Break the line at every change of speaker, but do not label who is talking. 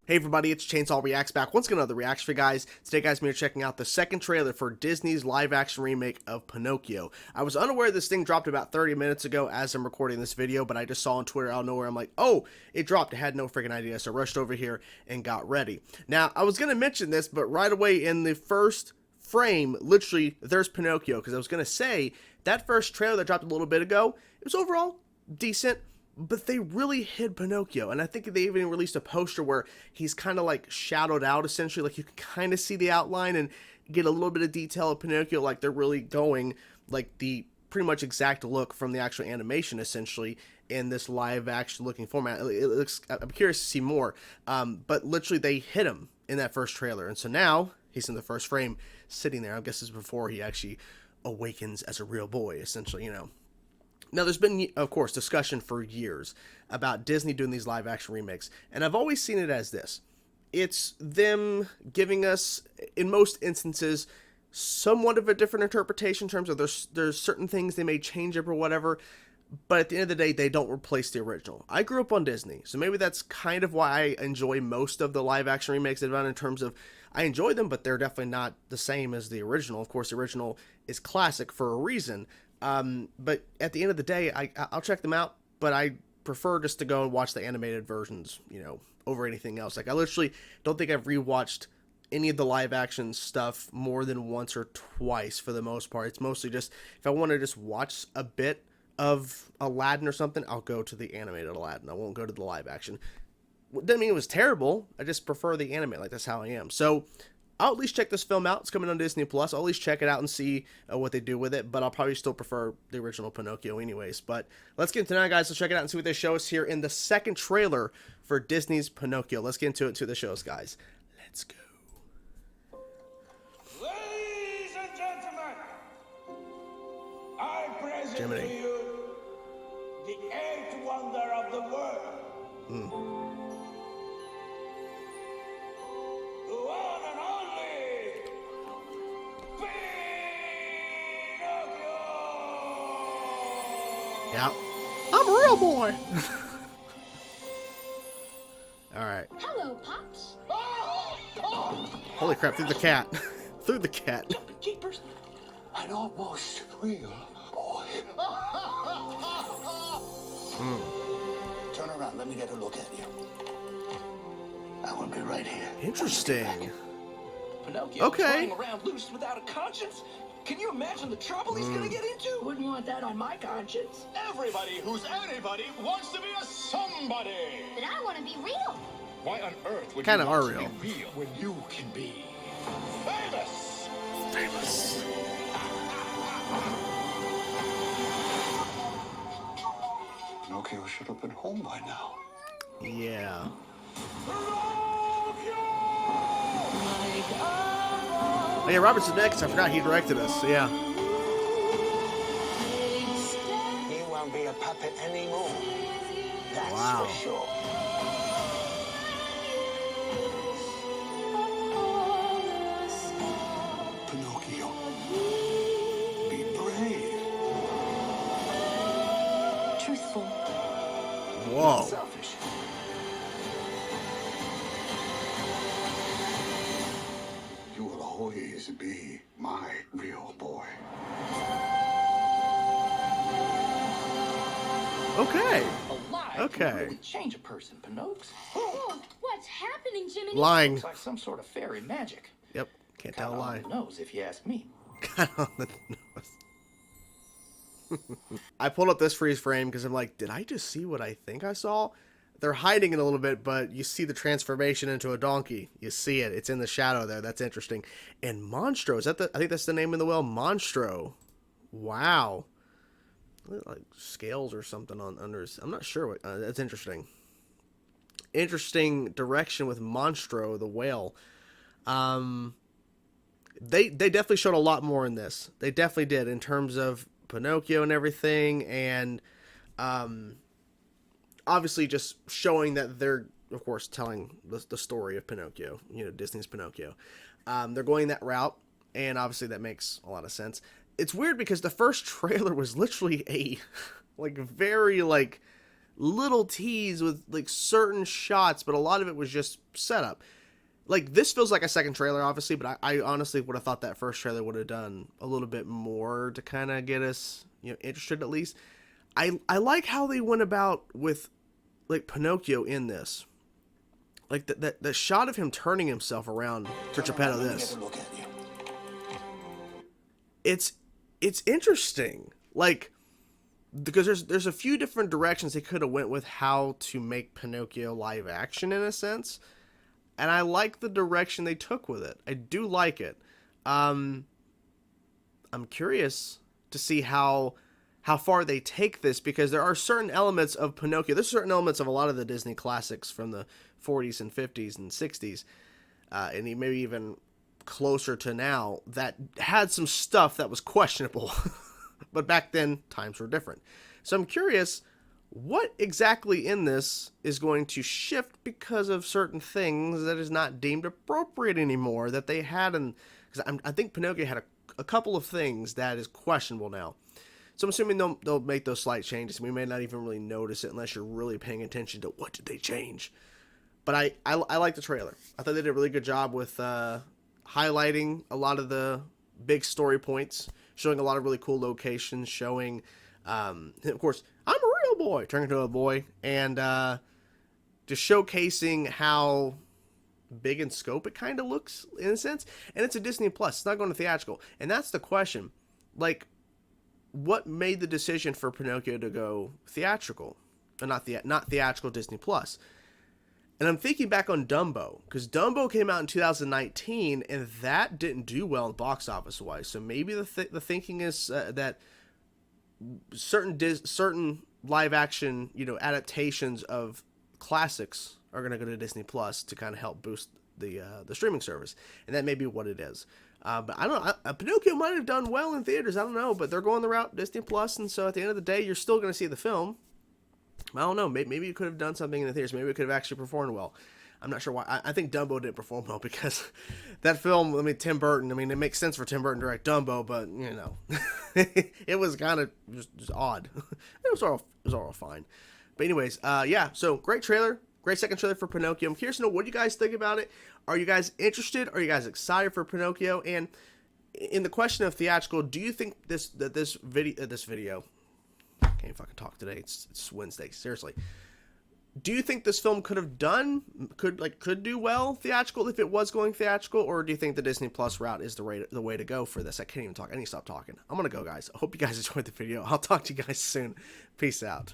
Hey everybody, it's Chainsaw Reacts back once again, another reaction for you guys. Today guys, we are checking out the second trailer for Disney's live-action remake of Pinocchio. I was unaware this thing dropped about 30 minutes ago as I'm recording this video, but I just saw on Twitter out of nowhere, I'm like, oh, it dropped. I had no freaking idea, so I rushed over here and got ready. Now, I was going to mention this, but right away in the first frame, literally, there's Pinocchio, because I was going to say, that first trailer that dropped a little bit ago, it was overall decent, but they really hid Pinocchio, and I think they even released a poster where he's kind of like shadowed out, essentially, like you can kind of see the outline and get a little bit of detail of Pinocchio, like they're really going like the pretty much exact look from the actual animation, essentially, in this live action looking format. It looks, I'm curious to see more, but literally they hit him in that first trailer, and so now he's in the first frame sitting there. I guess this is before he actually awakens as a real boy, essentially, you know. Now, there's been, of course, discussion for years about Disney doing these live-action remakes, and I've always seen it as this. It's them giving us, in most instances, somewhat of a different interpretation in terms of there's certain things they may change up or whatever, but at the end of the day, they don't replace the original. I grew up on Disney, so maybe that's kind of why I enjoy most of the live-action remakes they've done in terms of I enjoy them, but they're definitely not the same as the original. Of course, the original is classic for a reason. But at the end of the day, I'll check them out, but I prefer just to go and watch the animated versions, you know, over anything else. Like, I literally don't think I've rewatched any of the live action stuff more than once or twice for the most part. It's mostly just, if I want to just watch a bit of Aladdin or something, I'll go to the animated Aladdin. I won't go to the live action. Doesn't mean it was terrible. I just prefer the anime. Like, that's how I am. So I'll at least check this film out. It's coming on Disney Plus. I'll at least check it out and see what they do with it, but I'll probably still prefer the original Pinocchio anyways. But let's get into it now, guys. Let's check it out and see what they show us here in the second trailer for Disney's Pinocchio. Let's get into it, to the shows, guys. Let's go.
Ladies and gentlemen, I present
Jiminy.
to you the eighth wonder of the world. The one and only Pinocchio!
Yeah. I'm a real boy. Alright.
Hello, Pops.
Holy crap, through the cat. Through the cat.
Keepers, an almost real boy. Turn around, let me get a look at you. I will be right here.
Interesting.
Pinocchio
Okay.
running around loose without a conscience? Can you imagine the trouble he's gonna get into?
Wouldn't want that on my conscience.
Everybody who's anybody wants to be a somebody.
But I want to be real.
Why on earth would
Kinda
you want
are
to
real.
be real when you can be famous?
Famous.
Pinocchio should have been home by now.
Yeah. Oh yeah, Robert Zemeckis, I forgot he directed us. Yeah.
You won't be a puppet anymore. That's
Wow.
for sure. Pinocchio, be brave.
Truthful.
Whoa.
Selfish. You will always be my real boy.
Okay.
Alive
Okay.
can really change a person, Pinocchio.
Oh, what's happening, Jiminy?
Lying.
Looks like some sort of fairy magic.
Yep. Can't tell a
Kinda
lie.
on the nose, if you ask me.
Kind of on the nose. I pulled up this freeze frame because I'm like, did I just see what I think I saw? They're hiding it a little bit, but you see the transformation into a donkey. You see it. It's in the shadow there. That's interesting. And Monstro, is that the, I think that's the name of the whale, Monstro. Wow. Like scales or something on under his, I'm not sure what, that's interesting. Interesting direction with Monstro, the whale. They definitely showed a lot more in this. They definitely did in terms of Pinocchio and everything, and obviously just showing that they're, of course, telling the story of Pinocchio, you know, Disney's Pinocchio. They're going that route, and obviously that makes a lot of sense. It's weird because the first trailer was literally a, like, very, like, little tease with like certain shots, but a lot of it was just setup. Like, this feels like a second trailer, obviously, but I honestly would have thought that first trailer would have done a little bit more to kind of get us, interested at least. I like how they went about with, like, Pinocchio in this. Like, the shot of him turning himself around to Geppetto this. It's interesting. Like, because there's a few different directions they could have went with how to make Pinocchio live action, in a sense. And I like the direction they took with it. I do like it. I'm curious to see how far they take this, because there are certain elements of Pinocchio. There's certain elements of a lot of the Disney classics from the 40s and 50s and 60s, and maybe even closer to now, that had some stuff that was questionable. But back then, times were different. So I'm curious, what exactly in this is going to shift because of certain things that is not deemed appropriate anymore that they had in, because I think Pinocchio had a couple of things that is questionable now. So I'm assuming they'll make those slight changes. We may not even really notice it unless you're really paying attention to what did they change. But I like the trailer. I thought they did a really good job with highlighting a lot of the big story points, showing a lot of really cool locations, showing, of course, I'm a real boy, turning into a boy, and just showcasing how big in scope it kind of looks, in a sense. And it's a Disney Plus. It's not going to theatrical. And that's the question. Like, what made the decision for Pinocchio to go theatrical? Or not theatrical, Disney Plus. And I'm thinking back on Dumbo, because Dumbo came out in 2019, and that didn't do well in box office wise. So maybe the thinking is that certain live action, adaptations of classics are going to go to Disney Plus to kind of help boost the streaming service, and that may be what it is. But I don't know. Pinocchio might have done well in theaters. I don't know, but they're going the route Disney Plus, and so at the end of the day, you're still going to see the film. I don't know. Maybe you could have done something in the theaters. Maybe it could have actually performed well. I'm not sure why. I think Dumbo didn't perform well because that film, Tim Burton, it makes sense for Tim Burton to direct Dumbo, but, it was kind of just odd. It was all fine. But anyways, yeah, so great trailer. Great second trailer for Pinocchio. I'm curious to know what you guys think about it. Are you guys interested? Are you guys excited for Pinocchio? And in the question of theatrical, do you think this video, I can't fucking talk today. It's Wednesday. Seriously. Do you think this film could do well theatrical if it was going theatrical, or do you think the Disney Plus route is the way to go for this? I can't even talk. I need to stop talking. I'm gonna go, guys. I hope you guys enjoyed the video. I'll talk to you guys soon. Peace out.